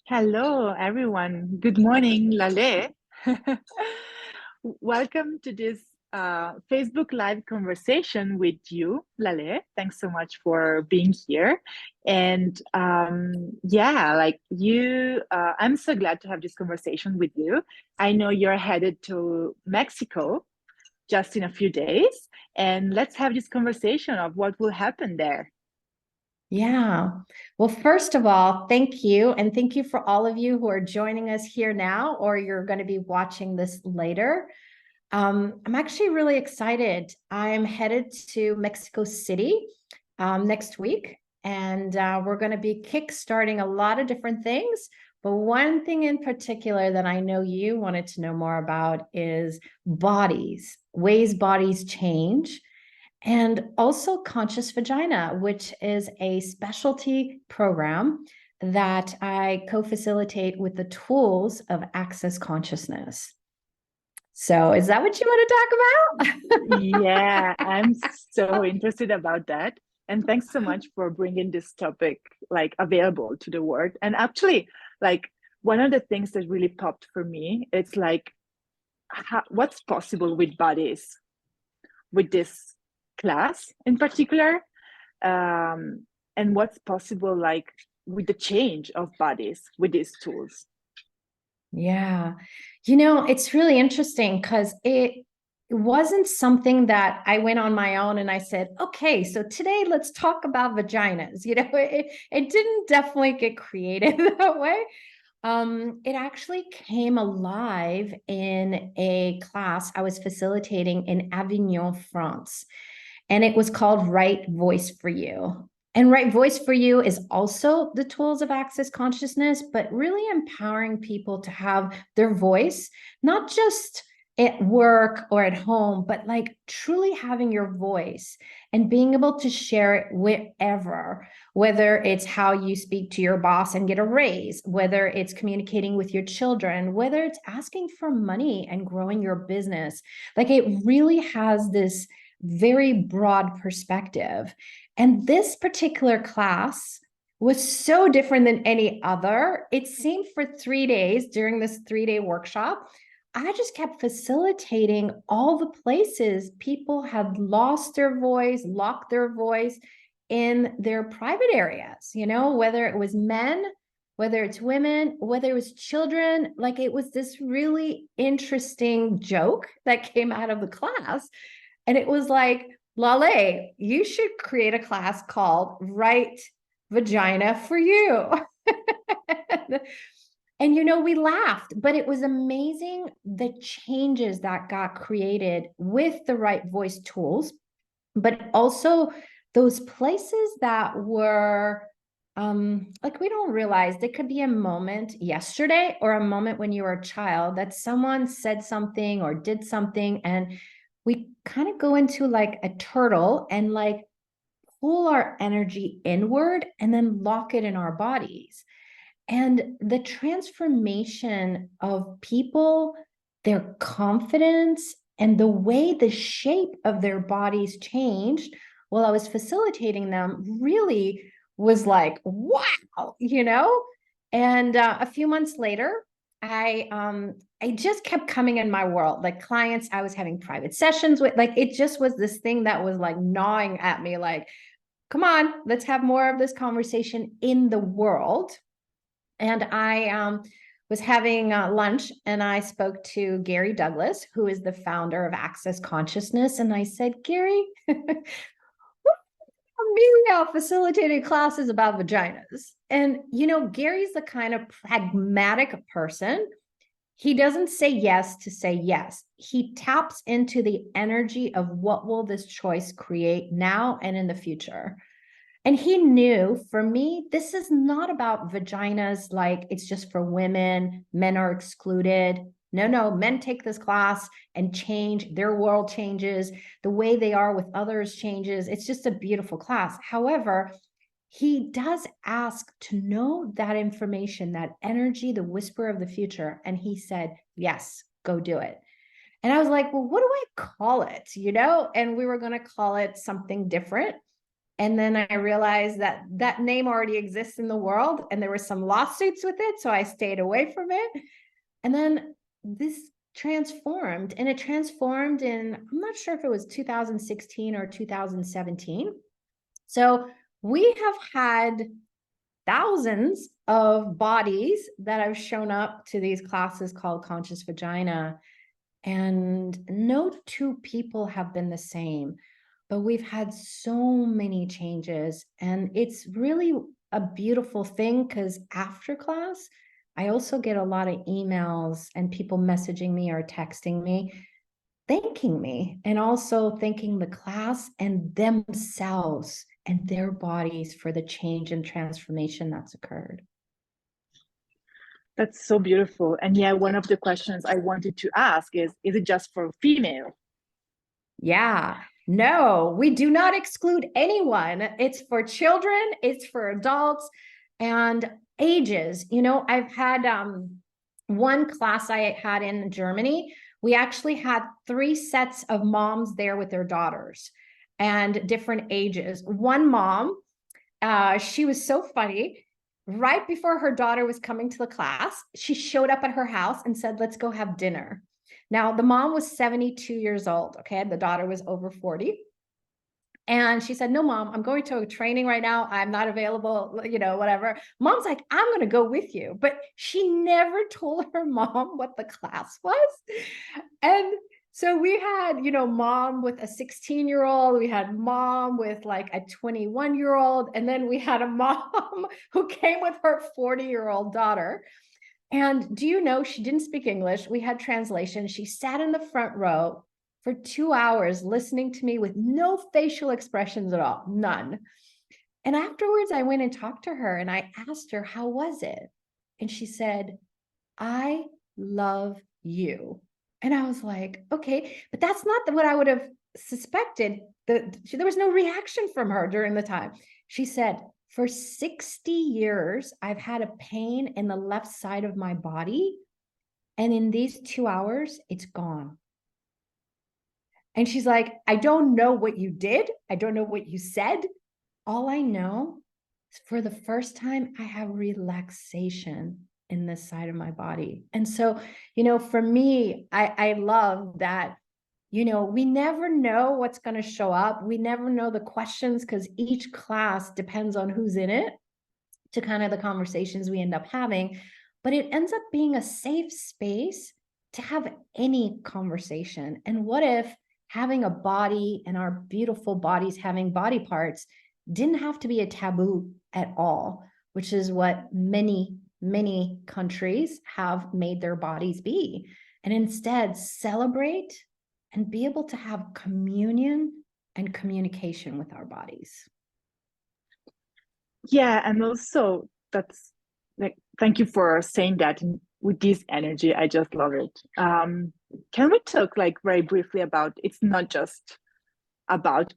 Hello, everyone. Good morning, Laleh. Welcome to this Facebook Live conversation with you, Laleh. Thanks so much for being here. And yeah, like you, I'm so glad to have this conversation with you. I know you're headed to Mexico just in a few days, and let's have this conversation of what will happen there. Yeah. Well, first of all, thank you. And thank you for all of you who are joining us here now, or you're going to be watching this later. I'm actually really excited. I'm headed to Mexico City next week, and we're going to be kickstarting a lot of different things. But one thing in particular that I know you wanted to know more about is bodies, ways bodies change, and also Conscious Vagina, which is a specialty program that I co-facilitate with the tools of Access Consciousness. So is that what you want to talk about? Yeah, I'm so interested about that. And thanks so much for bringing this topic like available to the world. And actually, like one of the things that really popped for me, it's like what's possible with bodies with this class in particular, and what's possible like with the change of bodies with these tools. Yeah. It's really interesting because it wasn't something that I went on my own and I said, okay, so today let's talk about vaginas. It didn't definitely get creative that way. It actually came alive in a class I was facilitating in Avignon, France, and it was called Right Voice for You. And Right Voice for You is also the tools of Access Consciousness, but really empowering people to have their voice, not just at work or at home, but like truly having your voice and being able to share it wherever, whether it's how you speak to your boss and get a raise, whether it's communicating with your children, whether it's asking for money and growing your business. Like it really has this very broad perspective. And this particular class was so different than any other. It seemed for 3 days during this 3-day workshop, I just kept facilitating all the places people had lost their voice, locked their voice in their private areas, whether it was men, whether it's women, whether it was children. Like it was this really interesting joke that came out of the class. And it was like, Laleh, you should create a class called Right Vagina for You. And we laughed, but it was amazing the changes that got created with the Right Voice tools, but also those places that were like we don't realize there could be a moment yesterday or a moment when you were a child that someone said something or did something, and we kind of go into like a turtle and like pull our energy inward and then lock it in our bodies. And the transformation of people, their confidence, and the way the shape of their bodies changed while I was facilitating them really was like, wow. And a few months later, I just kept coming in my world, like clients I was having private sessions with. Like it just was this thing that was like gnawing at me, like, come on, let's have more of this conversation in the world. And I was having lunch and I spoke to Gary Douglas, who is the founder of Access Consciousness. And I said, Gary, me out facilitating classes about vaginas. And, Gary's the kind of pragmatic person. He doesn't say yes to say yes. He taps into the energy of what will this choice create now and in the future. And he knew, for me, this is not about vaginas like it's just for women, men are excluded. No, men take this class and change, their world changes, the way they are with others changes. It's just a beautiful class. However, he does ask to know that information, that energy, the whisper of the future. And he said, yes, go do it. And I was like, well, what do I call it? And we were going to call it something different. And then I realized that that name already exists in the world and there were some lawsuits with it. So I stayed away from it. And then this transformed, and it transformed in, I'm not sure if it was 2016 or 2017. So we have had thousands of bodies that have shown up to these classes called Conscious Vagina. And no two people have been the same, but we've had so many changes. And it's really a beautiful thing because after class, I also get a lot of emails and people messaging me or texting me, thanking me, and also thanking the class and themselves and their bodies for the change and transformation that's occurred. That's so beautiful. And yeah, one of the questions I wanted to ask is it just for female? Yeah, no, we do not exclude anyone. It's for children, it's for adults and ages. You know, I've had one class I had in Germany. We actually had 3 sets of moms there with their daughters and different ages. One mom, she was so funny. Right before her daughter was coming to the class, she showed up at her house and said, let's go have dinner. Now, the mom was 72 years old, okay? The daughter was over 40. And she said, no, mom, I'm going to a training right now. I'm not available, you know, whatever. Mom's like, I'm going to go with you. But she never told her mom what the class was. And so we had, you know, mom with a 16-year-old, we had mom with like a 21-year-old, and then we had a mom who came with her 40-year-old daughter. And do you know, she didn't speak English. We had translation. She sat in the front row for 2 hours listening to me with no facial expressions at all, none. And afterwards, I went and talked to her and I asked her, how was it? And she said, I love you. And I was like, okay, but that's not what I would have suspected. There was no reaction from her during the time. She said, for 60 years, I've had a pain in the left side of my body. And in these 2 hours, it's gone. And she's like, I don't know what you did. I don't know what you said. All I know is for the first time, I have relaxation in this side of my body. And so, you know, for me, I love that, you know, we never know what's going to show up. We never know the questions because each class depends on who's in it to kind of the conversations we end up having. But it ends up being a safe space to have any conversation. And what if having a body and our beautiful bodies having body parts didn't have to be a taboo at all, which is what many, many countries have made their bodies be, and instead celebrate and be able to have communion and communication with our bodies. Yeah, and also that's like, thank you for saying that with this energy. I just love it. Can we talk like very briefly about it's not just about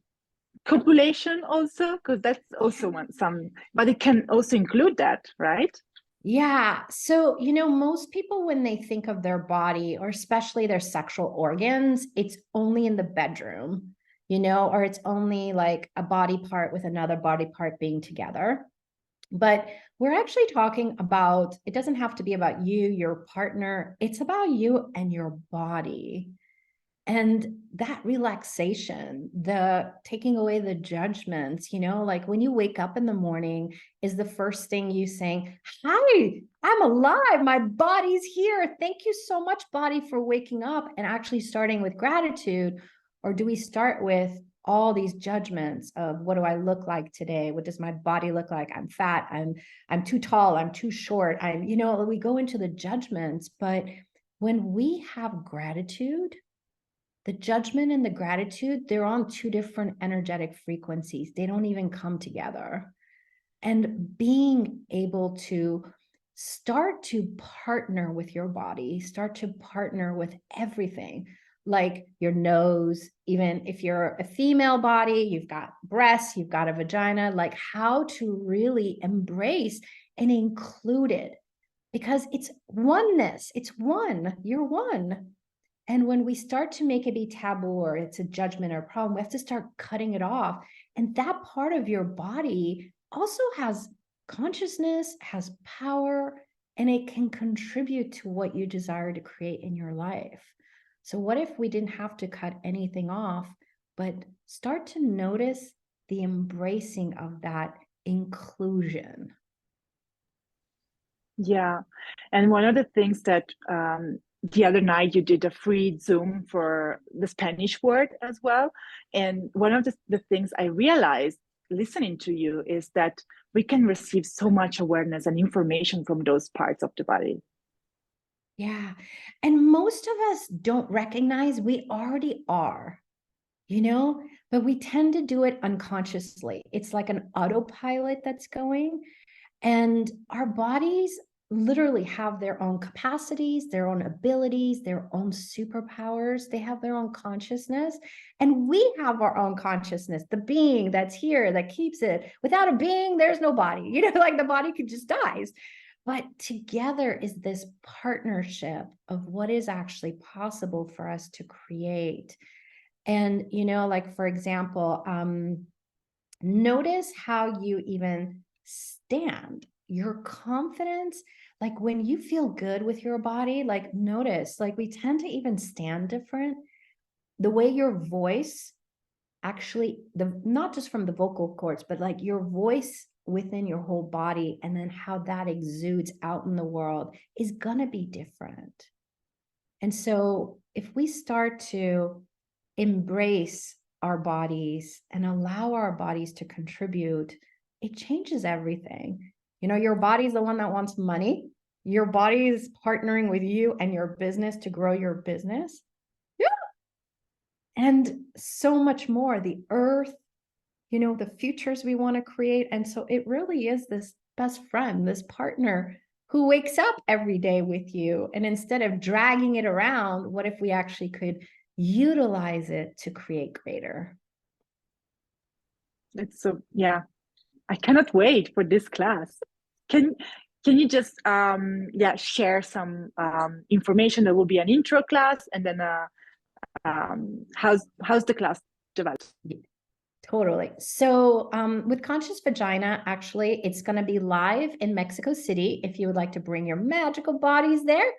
copulation also, because that's also but it can also include that, right? Yeah. So, you know, most people, when they think of their body, or especially their sexual organs, it's only in the bedroom, you know, or it's only like a body part with another body part being together. But we're actually talking about, it doesn't have to be about you, your partner. It's about you and your body. And that relaxation, the taking away the judgments, you know, like when you wake up in the morning, is the first thing you saying, hi, I'm alive, my body's here. Thank you so much, body, for waking up, and actually starting with gratitude? Or do we start with all these judgments of what do I look like today? What does my body look like? I'm fat, I'm too tall, I'm too short. You know, we go into the judgments. But when we have gratitude, the judgment and the gratitude, they're on 2 different energetic frequencies. They don't even come together. And being able to start to partner with your body, start to partner with everything, like your nose, even if you're a female body, you've got breasts, you've got a vagina, like how to really embrace and include it, because it's oneness. It's one, you're one. And when we start to make it be taboo or it's a judgment or a problem, we have to start cutting it off And that part of your body also has consciousness, has power, and it can contribute to what you desire to create in your life. So what if we didn't have to cut anything off, but start to notice the embracing of that inclusion? Yeah. And one of the things that the other night you did a free Zoom for the Spanish word as well. And one of the things I realized listening to you is that we can receive so much awareness and information from those parts of the body. Yeah. And most of us don't recognize we already are, but we tend to do it unconsciously. It's like an autopilot that's going. And our bodies literally have their own capacities, their own abilities, their own superpowers. They have their own consciousness. And we have our own consciousness, the being that's here that keeps it. Without a being, there's no body. Like the body could just dies. But together is this partnership of what is actually possible for us to create. And, like, for example, notice how you even stand, your confidence. Like when you feel good with your body, like notice, like we tend to even stand different. The way your voice actually, not just from the vocal cords, but like your voice within your whole body, and then how that exudes out in the world is going to be different. And so if we start to embrace our bodies and allow our bodies to contribute, it changes everything. Your body's the one that wants money. Your body is partnering with you and your business to grow your business. Yeah. And so much more. The earth, the futures we want to create. And so it really is this best friend, this partner who wakes up every day with you. And instead of dragging it around, what if we actually could utilize it to create greater? It's so, yeah, I cannot wait for this class. Can can you just share some information? There will be an intro class, and then how's the class developed? Totally. So with Conscious Vagina, actually, it's going to be live in Mexico City. If you would like to bring your magical bodies there,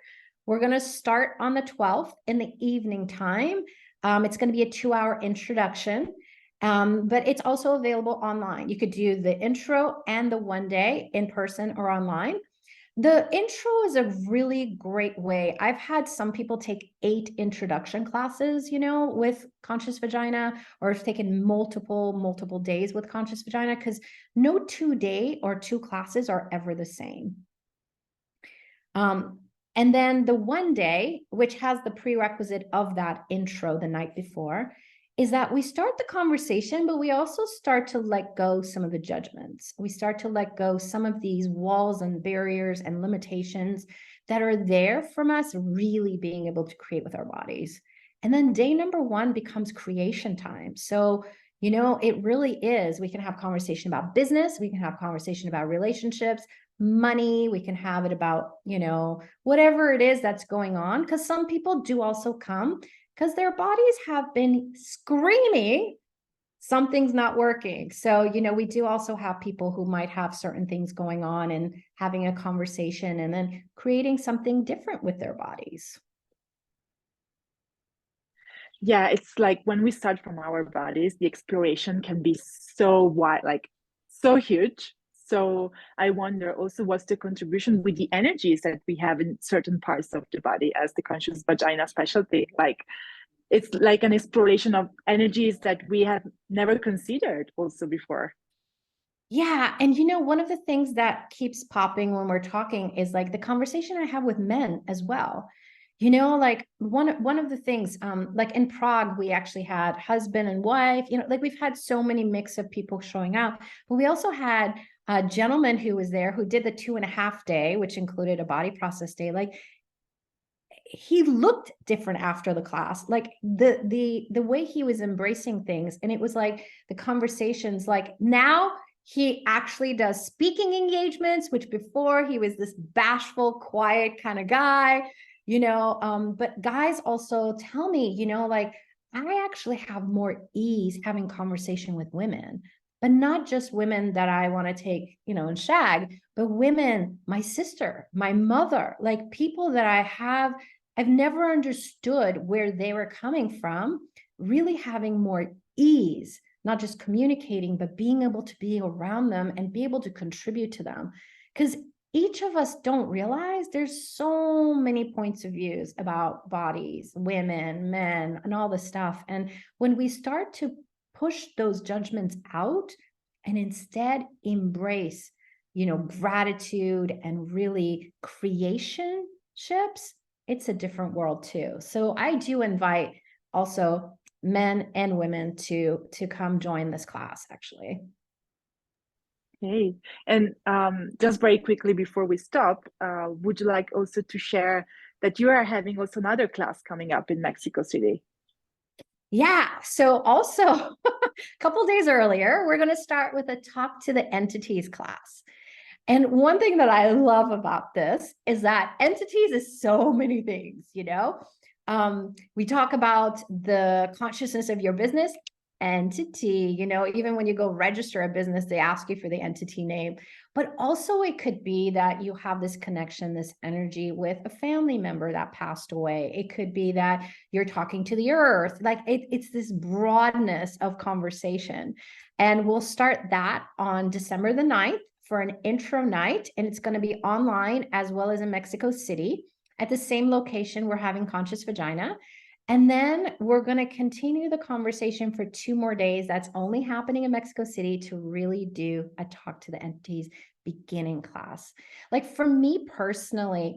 we're going to start on the 12th in the evening time. It's going to be a 2-hour introduction, but it's also available online. You could do the intro and the 1 day in person or online. The intro is a really great way. I've had some people take 8 introduction classes, with Conscious Vagina, or have taken multiple days with Conscious Vagina, because no 2-day or 2 classes are ever the same. And then the 1 day, which has the prerequisite of that intro the night before, is that we start the conversation, but we also start to let go some of the judgments. We start to let go some of these walls and barriers and limitations that are there from us really being able to create with our bodies. And then day number 1 becomes creation time. So, it really is, we can have conversation about business, we can have conversation about relationships, money, we can have it about, whatever it is that's going on, because some people do also come because their bodies have been screaming something's not working. So, we do also have people who might have certain things going on and having a conversation and then creating something different with their bodies. Yeah, it's like when we start from our bodies, the exploration can be so wide, like so huge. So I wonder also what's the contribution with the energies that we have in certain parts of the body as the conscious vagina specialty. Like it's like an exploration of energies that we have never considered also before. Yeah. And one of the things that keeps popping when we're talking is like the conversation I have with men as well. Like one of the things, like in Prague, we actually had husband and wife, like we've had so many mix of people showing up, but we also had a gentleman who was there who did the 2.5 day, which included a body process day. Like he looked different after the class, like the way he was embracing things. And it was like the conversations, like now he actually does speaking engagements, which before he was this bashful, quiet kind of guy, but guys also tell me, like I actually have more ease having conversation with women, but not just women that I want to take, and shag, but women, my sister, my mother, like people that I've never understood where they were coming from, really having more ease, not just communicating, but being able to be around them and be able to contribute to them. Because each of us don't realize there's so many points of views about bodies, women, men, and all this stuff. And when we start to push those judgments out and instead embrace, gratitude and really creationships, it's a different world too. So I do invite also men and women to come join this class, actually. Okay. And just very quickly before we stop, would you like also to share that you are having also another class coming up in Mexico City? Yeah. So also a couple days earlier, we're going to start with a talk to the entities class. And one thing that I love about this is that entities is so many things, we talk about the consciousness of your business entity, even when you go register a business, they ask you for the entity name. But also it could be that you have this connection, this energy with a family member that passed away. It could be that you're talking to the earth. Like it's this broadness of conversation. And we'll start that on December the 9th for an intro night. And it's going to be online as well as in Mexico City. At the same location, we're having Conscious Vagina. And then we're going to continue the conversation for 2 more days. That's only happening in Mexico City to really do a talk to the entities beginning class. Like for me personally,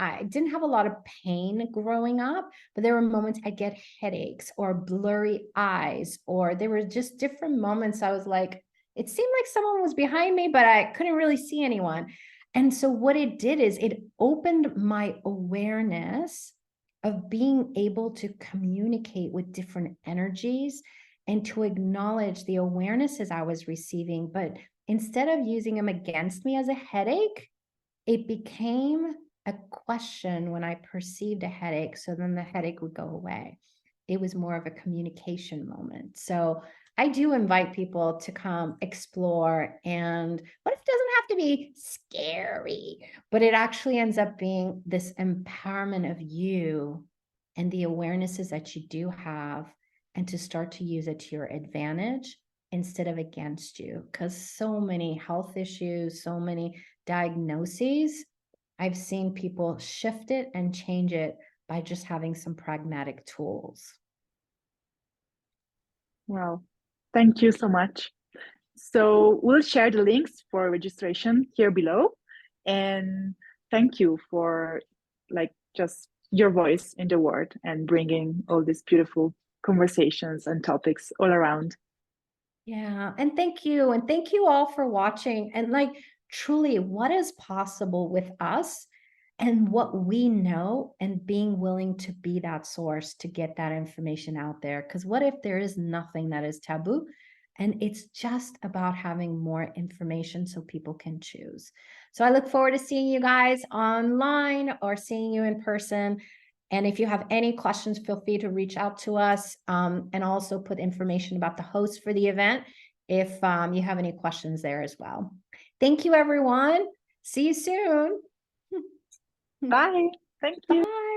I didn't have a lot of pain growing up, but there were moments I'd get headaches or blurry eyes, or there were just different moments I was like, it seemed like someone was behind me, but I couldn't really see anyone. And so what it did is it opened my awareness of being able to communicate with different energies and to acknowledge the awarenesses I was receiving. But instead of using them against me as a headache, it became a question when I perceived a headache. So then the headache would go away. It was more of a communication moment. So I do invite people to come explore. And what if it doesn't have to be scary, but it actually ends up being this empowerment of you and the awarenesses that you do have, and to start to use it to your advantage instead of against you. Because so many health issues, so many diagnoses, I've seen people shift it and change it by just having some pragmatic tools. Wow. Thank you so much. So we'll share the links for registration here below. And thank you for just your voice in the world and bringing all these beautiful conversations and topics all around. Yeah. And thank you. And thank you all for watching. And truly, what is possible with us and what we know, and being willing to be that source to get that information out there? Because what if there is nothing that is taboo? And it's just about having more information so people can choose. So I look forward to seeing you guys online or seeing you in person. And if you have any questions, feel free to reach out to us, and also put information about the host for the event if you have any questions there as well. Thank you, everyone. See you soon. Bye. Thank you. Bye.